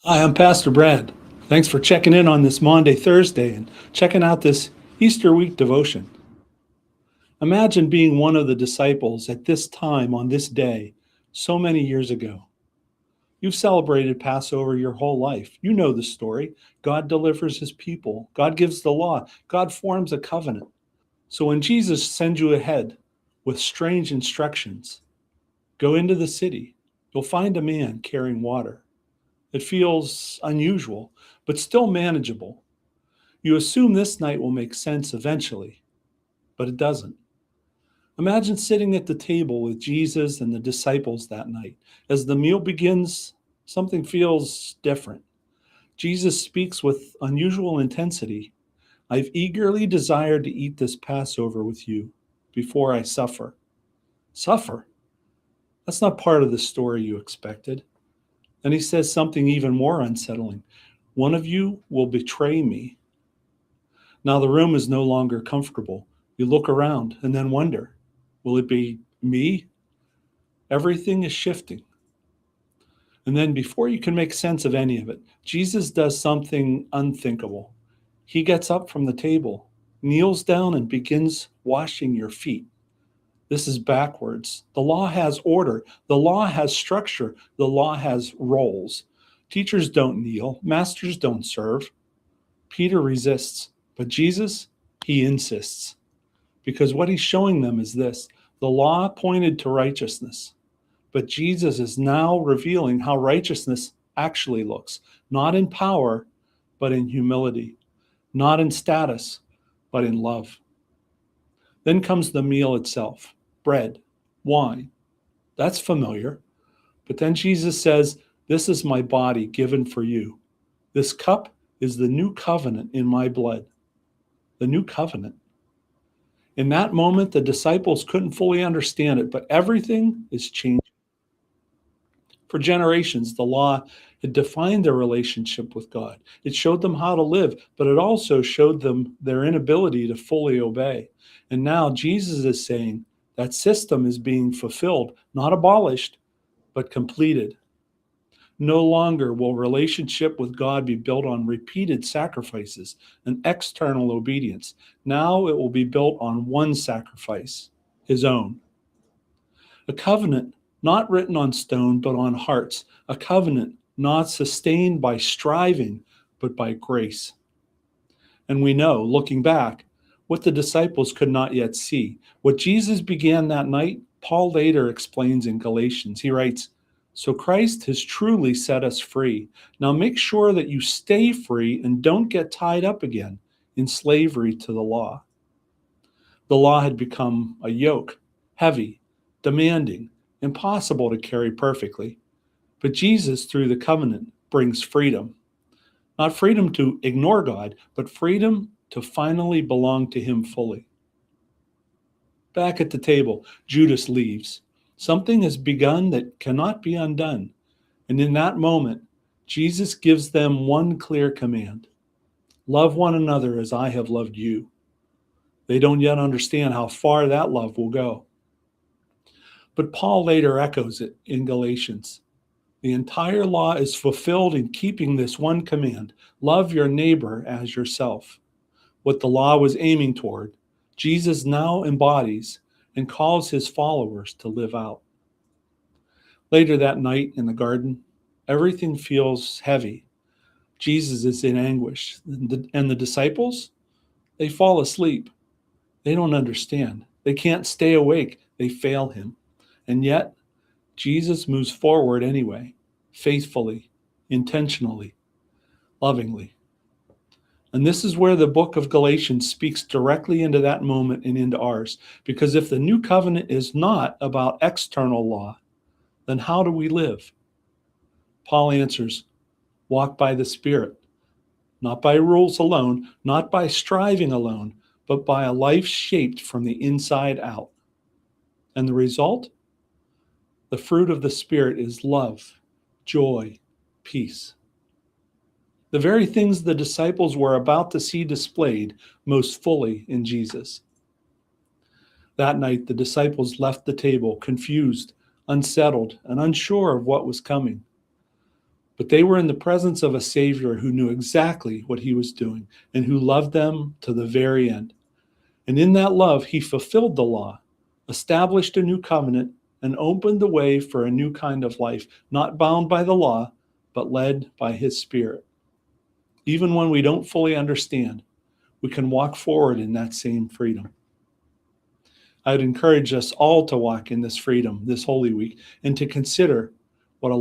Hi, I'm Pastor Brad. Thanks for checking in on this Maundy Thursday and checking out this Easter week devotion. Imagine being one of the disciples at this time on this day so many years ago. You've celebrated Passover your whole life. You know the story. God delivers his people, God gives the law, God forms a covenant. So when Jesus sends you ahead with strange instructions, go into the city, you'll find a man carrying water. It feels unusual, but still manageable. You assume this night will make sense eventually, but it doesn't. Imagine sitting at the table with Jesus and the disciples that night. As the meal begins, something feels different. Jesus speaks with unusual intensity. I've eagerly desired to eat this Passover with you before I suffer. Suffer? That's not part of the story you expected. Then he says something even more unsettling. One of you will betray me. Now the room is no longer comfortable. You look around and then wonder, will it be me? Everything is shifting. And then before you can make sense of any of it, Jesus does something unthinkable. He gets up from the table, kneels down, and begins washing your feet. This is backwards. The law has order, the law has structure, the law has roles. Teachers don't kneel, masters don't serve. Peter resists, but Jesus, he insists. Because what he's showing them is this: the law pointed to righteousness, but Jesus is now revealing how righteousness actually looks, not in power, but in humility, not in status, but in love. Then comes the meal itself: bread, wine. That's familiar. But then Jesus says, "This is my body given for you. This cup is the new covenant in my blood." The new covenant. In that moment, the disciples couldn't fully understand it, but everything is changing. For generations, the law had defined their relationship with God. It showed them how to live, but it also showed them their inability to fully obey. And now Jesus is saying that system is being fulfilled, not abolished, but completed. No longer will relationship with God be built on repeated sacrifices and external obedience. Now it will be built on one sacrifice, his own. A covenant not written on stone, but on hearts. A covenant not sustained by striving, but by grace. And we know, looking back, what the disciples could not yet see. What Jesus began that night, Paul later explains in Galatians. He writes, "So Christ has truly set us free. Now make sure that you stay free and don't get tied up again in slavery to the law." The law had become a yoke, heavy, demanding, impossible to carry perfectly. But Jesus, through the covenant, brings freedom. Not freedom to ignore God, but freedom to finally belong to him fully. Back at the table, Judas leaves. Something has begun that cannot be undone. And in that moment, Jesus gives them one clear command: love one another as I have loved you. They don't yet understand how far that love will go. But Paul later echoes it in Galatians. The entire law is fulfilled in keeping this one command: love your neighbor as yourself. What the law was aiming toward, Jesus now embodies and calls his followers to live out. Later that night in the garden, everything feels heavy. Jesus is in anguish, and the disciples, they fall asleep. They don't understand. They can't stay awake. They fail him. And yet, Jesus moves forward anyway, faithfully, intentionally, lovingly. And this is where the book of Galatians speaks directly into that moment and into ours. Because if the new covenant is not about external law, then how do we live? Paul answers, walk by the Spirit, not by rules alone, not by striving alone, but by a life shaped from the inside out. And the result? The fruit of the Spirit is love, joy, peace. The very things the disciples were about to see displayed most fully in Jesus. That night, the disciples left the table confused, unsettled, and unsure of what was coming. But they were in the presence of a Savior who knew exactly what he was doing and who loved them to the very end. And in that love, he fulfilled the law, established a new covenant, and opened the way for a new kind of life, not bound by the law, but led by his Spirit. Even when we don't fully understand, we can walk forward in that same freedom. I'd encourage us all to walk in this freedom this Holy Week and to consider